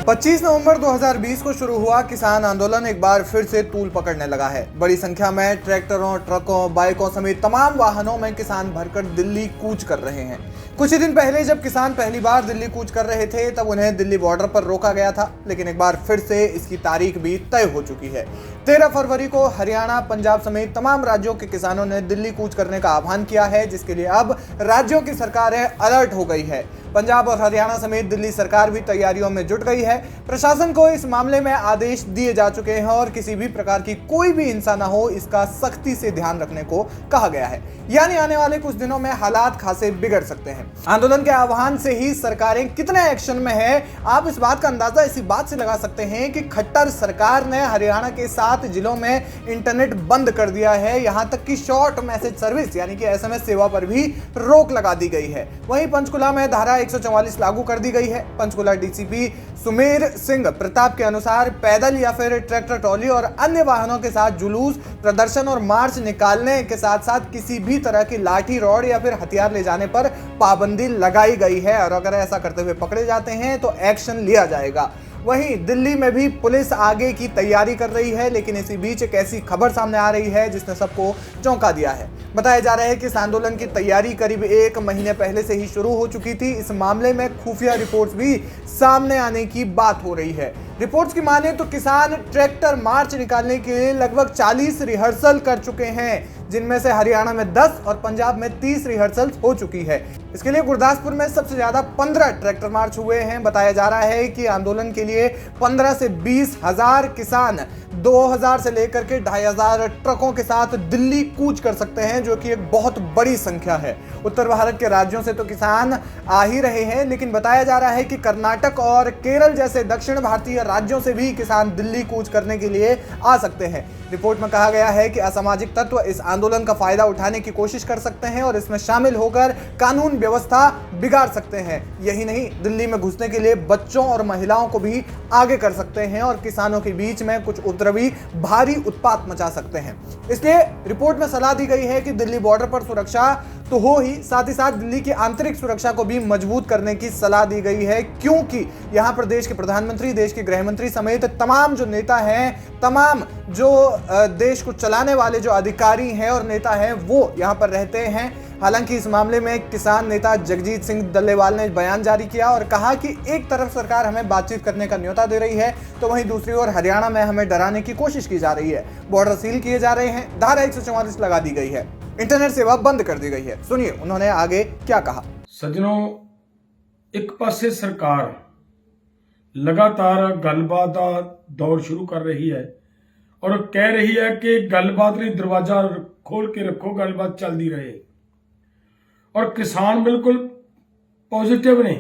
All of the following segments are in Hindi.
25 नवंबर 2020 को शुरू हुआ किसान आंदोलन एक बार फिर से तूल पकड़ने लगा है। बड़ी संख्या में ट्रैक्टरों, ट्रकों, बाइकों समेत तमाम वाहनों में किसान भरकर दिल्ली कूच कर रहे हैं। कुछ ही दिन पहले जब किसान पहली बार दिल्ली कूच कर रहे थे तब उन्हें दिल्ली बॉर्डर पर रोका गया था, लेकिन एक बार फिर से इसकी तारीख भी तय हो चुकी है। 13 फरवरी को हरियाणा, पंजाब समेत तमाम राज्यों के किसानों ने दिल्ली कूच करने का आह्वान किया है, जिसके लिए अब राज्यों की सरकारें अलर्ट हो गई है। पंजाब और हरियाणा समेत दिल्ली सरकार भी तैयारियों में जुट गई है। प्रशासन को इस मामले में आदेश दिए जा चुके हैं और किसी भी प्रकार की कोई भी हिंसा न हो, इसका सख्ती से ध्यान रखने को कहा गया है। यानी आने वाले कुछ दिनों में हालात खासे बिगड़ सकते हैं। आंदोलन के आह्वान से ही सरकारें कितने एक्शन में है, आप इस बात का अंदाजा इसी बात से लगा सकते हैं कि खट्टर सरकार ने हरियाणा के 7 जिलों में इंटरनेट बंद कर दिया है। यहां तक कि शॉर्ट मैसेज सर्विस यानी कि एसएमएस सेवा पर भी रोक लगा दी गई है। वहीं पंचकुला में धारा 144 लागू कर दी गई है। पंचकुला डीसीपी सुमेर सिंह प्रताप के अनुसार पैदल या फिर ट्रैक्टर ट्रॉली और अन्य वाहनों के साथ जुलूस, प्रदर्शन और मार्च निकालने के साथ साथ किसी भी तरह की लाठी, रॉड या फिर हथियार ले जाने पर पाबंदी लगाई गई है और अगर ऐसा करते हुए पकड़े जाते हैं तो एक्शन लिया जाएगा। वहीं दिल्ली में भी पुलिस आगे की तैयारी कर रही है, लेकिन इसी बीच एक ऐसी खबर सामने आ रही है जिसने सबको चौंका दिया है। बताया जा रहा है कि इस आंदोलन की तैयारी करीब 1 महीने पहले से ही शुरू हो चुकी थी। इस मामले में खुफिया रिपोर्ट्स भी सामने आने की बात हो रही है। रिपोर्ट्स की माने तो किसान ट्रैक्टर मार्च निकालने के लिए लगभग 40 रिहर्सल कर चुके हैं, जिनमें से हरियाणा में 10 और पंजाब में 30 रिहर्सल हो चुकी है। इसके लिए गुरदासपुर में सबसे ज्यादा 15 ट्रैक्टर मार्च हुए हैं। बताया जा रहा है कि आंदोलन के लिए 15 से 20 हजार किसान 2000 से लेकर के 2500 ट्रकों के साथ दिल्ली कूच कर सकते हैं, जो कि एक बहुत बड़ी संख्या है। उत्तर भारत के राज्यों से तो किसान आ ही रहे हैं, लेकिन बताया जा रहा है कि कर्नाटक और केरल जैसे दक्षिण भारतीय राज्यों से भी किसान दिल्ली कूच करने के लिए आ सकते हैं। रिपोर्ट में कहा गया है कि असामाजिक तत्व इस आंदोलन का फायदा उठाने की कोशिश कर सकते हैं और इसमें शामिल होकर कानून व्यवस्था बिगाड़ सकते हैं। यही नहीं, दिल्ली में घुसने के लिए बच्चों और महिलाओं को भी आगे कर सकते हैं और किसानों के बीच में कुछ उपद्रवी भारी उत्पात मचा सकते हैं। इसलिए रिपोर्ट में सलाह दी गई है कि दिल्ली बॉर्डर पर सुरक्षा तो हो ही साथ दिल्ली की आंतरिक सुरक्षा को भी मजबूत करने की सलाह दी गई है, क्योंकि यहां पर देश के प्रधानमंत्री, देश के गृह मंत्री समेत तमाम जो नेता हैं, तमाम जो देश को चलाने वाले जो अधिकारी हैं और नेता हैं, वो यहां पर रहते हैं। हालांकि इस मामले में किसान नेता जगजीत सिंह डल्लेवाल ने बयान जारी किया और कहा कि एक तरफ सरकार हमें बातचीत करने का न्योता दे रही है, तो वहीं दूसरी ओर हरियाणा में हमें डराने की कोशिश की जा रही है। बॉर्डर सील किए जा रहे हैं, धारा 144 लगा दी गई है, इंटरनेट सेवा बंद कर दी गई है। सुनिए उन्होंने आगे क्या कहा। सज्जनों, एक पासे सरकार लगातार गलबात का दौर शुरू कर रही है और कह रही है कि गलबात ਲਈ दरवाजा खोल के रखो, गलबात चलती रहे। और किसान बिल्कुल पॉजिटिव ने,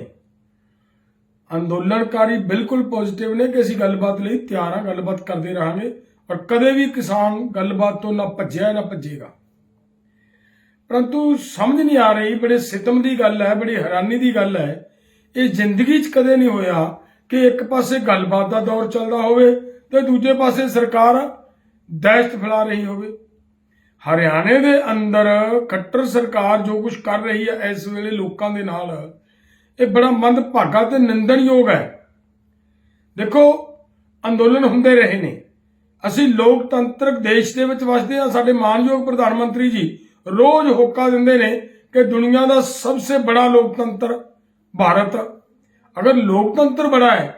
अंदोलनकारी बिल्कुल पॉजिटिव ने कि ਅਸੀਂ गलबात ਲਈ ਤਿਆਰ ਹਾਂ, गलबात करते रहांगे और कदे भी किसान गलबात तो ना भज्जिया ना भज्जेगा। परंतु समझ नहीं आ रही, बड़े सितम की गल है, बड़ी हैरानी की गल है, ये जिंदगी च कदे नहीं होया कि एक पासे गलबात का दौर चलता होवे ते दूजे पासे सरकार दहशत फैला रही होवे। हरियाणे के अंदर खट्टर सरकार जो कुछ कर रही है इस वेले लोगों के नाल, ये बड़ा मंदभागा ते निंदणयोग है। देखो, अंदोलन होंदे रहे ने, असी लोकतंत्रक देश दे विच वसदे हां। साडे मानयोग प्रधानमंत्री जी रोज होका दिंदे ने कि दुनिया का सबसे बड़ा लोकतंत्र भारत। अगर लोकतंत्र बड़ा है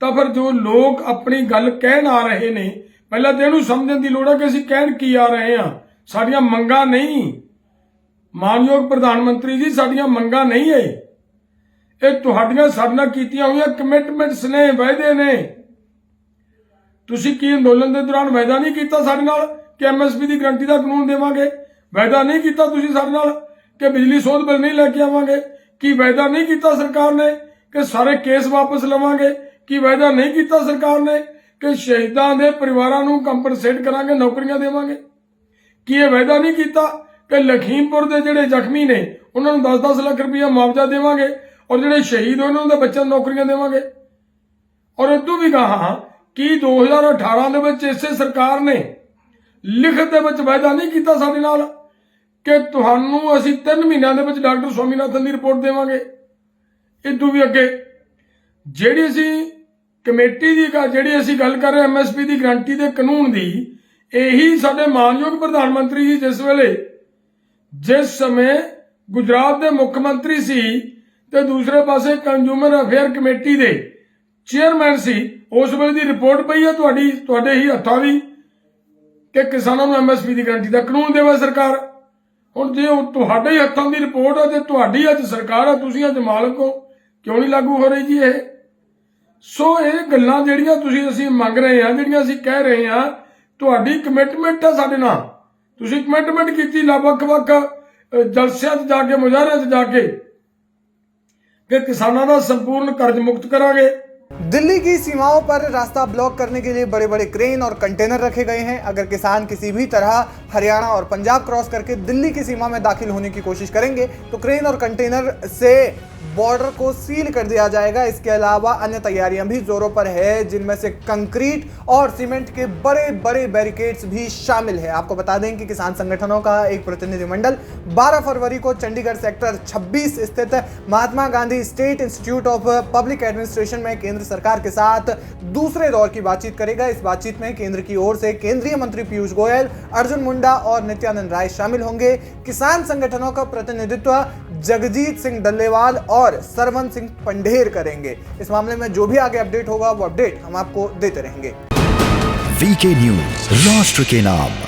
तो फिर जो लोग अपनी गल कहन आ रहे ने, पहला तो इहनूं समझण दी लोड़ है कि असीं कहण की आ रहे हां। साडियां मंगां नहीं, मानयोग प्रधानमंत्री जी, साडियां मंगां नहीं है, ये तुहाडियां साडे नाल कीतियां होईयां कमिटमेंट्स ने, वायदे ने। तुसीं की अंदोलन के दौरान वायदा नहीं किया साडे नाल कि एमएसपी की गारंटी का कानून देवांगे? वायदा नहीं किया तुसीं साडे नाल कि बिजली सोध बिल नहीं लैके आवांगे? की वायदा नहीं किया सरकार ने कि सारे केस वापस लवांगे? की वायदा नहीं किया सरकार ने कि शहीदां दे परिवारां नूं कंपनसेट करांगे, नौकरियां देवांगे? की ये वायदा नहीं किया कि लखीमपुर के जिहड़े जख्मी ने उन्होंने 10-10 लाख रुपया मुआवजा देवांगे और जिहड़े शहीद होए उन्होंने बच्चों को नौकरियां देवांगे? और इदों भी कहा कि 2018 दे विच इसे सरकार ने लिखत दे विच वायदा नहीं किया साडे नाल कि तुहानूं असीं 3 महीनों दे विच डॉक्टर स्वामीनाथन की रिपोर्ट देवांगे। इदों भी अगे जिहड़ी असीं ਕਮੇਟੀ ਦੀ ਜਿਹੜੀ ਅਸੀਂ ਗੱਲ ਕਰ ਰਹੇ MSP ਦੀ ਗਰੰਟੀ ਦੇ ਕਾਨੂੰਨ ਦੀ, ਇਹੀ ਸਾਡੇ ਮਾਨਯੋਗ ਪ੍ਰਧਾਨ ਮੰਤਰੀ ਜੀ ਜਿਸ ਸਮੇਂ ਗੁਜਰਾਤ ਦੇ ਮੁੱਖ ਮੰਤਰੀ ਸੀ ਤੇ ਦੂਸਰੇ ਪਾਸੇ ਕੰਜ਼ਿਊਮਰ ਅਫੇਅਰ ਕਮੇਟੀ ਦੇ ਚੇਅਰਮੈਨ ਸੀ, ਉਸ ਵੇਲੇ ਦੀ ਰਿਪੋਰਟ ਪਈ ਹੈ ਤੁਹਾਡੇ ਹੀ ਹੱਥਾਂ ਵੀ ਕਿ ਕਿਸਾਨਾਂ ਨੂੰ MSP ਦੀ ਗਰੰਟੀ ਦਾ ਕਾਨੂੰਨ ਦੇਵੇ ਸਰਕਾਰ। ਹੁਣ ਜੇ ਤੁਹਾਡੇ ਹੀ ਹੱਥਾਂ ਦੀ ਰਿਪੋਰਟ ਹੈ ਤੇ ਤੁਹਾਡੀ ਅੱਜ ਸਰਕਾਰ ਹੈ, ਤੁਸੀਂ ਅੱਜ ਮਾਲਕ ਹੋ, ਕਿਉਂ ਨਹੀਂ ਲਾਗੂ ਹੋ ਰਹੀ ਜੀ ਇਹ? ਸੋ ਇਹ ਗੱਲਾਂ ਜਿਹੜੀਆਂ ਅਸੀਂ ਮੰਗ ਰਹੇ ਹਾਂ, ਜਿਹੜੀਆਂ ਅਸੀਂ ਕਹਿ ਰਹੇ ਹਾਂ, ਤੁਹਾਡੀ ਕਮਿਟਮੈਂਟ ਹੈ ਸਾਡੇ ਨਾਲ। ਤੁਸੀਂ ਕਮਿਟਮੈਂਟ ਕੀਤੀ ਵੱਖ-ਵੱਖ ਜਲਸਿਆਂ 'ਚ ਜਾ ਕੇ, ਮੁਜ਼ਾਹਰਿਆਂ 'ਚ ਜਾ ਕੇ कि किसानों का संपूर्ण कर्ज मुक्त करांगे। दिल्ली की सीमाओं पर रास्ता ब्लॉक करने के लिए बड़े बड़े क्रेन और कंटेनर रखे गए हैं। अगर किसान किसी भी तरह हरियाणा और पंजाब क्रॉस करके दिल्ली की सीमा में दाखिल होने की कोशिश करेंगे तो क्रेन और कंटेनर से बॉर्डर को सील कर दिया जाएगा। इसके अलावा अन्य तैयारियां भी जोरों पर है, जिनमें से कंक्रीट और सीमेंट के बड़े बड़े बैरिकेड्स भी शामिल है। आपको बता दें कि किसान संगठनों का एक प्रतिनिधिमंडल 12 फरवरी को चंडीगढ़ सेक्टर 26 स्थित Mahatma Gandhi state institute of public administration में केंद्र सरकार के साथ दूसरे दौर की बातचीत करेगा। इस बातचीत में केंद्र की ओर से केंद्रीय मंत्री पीयूष गोयल, अर्जुन मुंडा और नित्यानंद राय शामिल होंगे। किसान संगठनों का प्रतिनिधित्व जगजीत सिंह डल्लेवाल और सरवन सिंह पंढेर करेंगे। इस मामले में जो भी आगे अपडेट होगा वो अपडेट हम आपको देते रहेंगे। वीके न्यूज, राष्ट्र के नाम।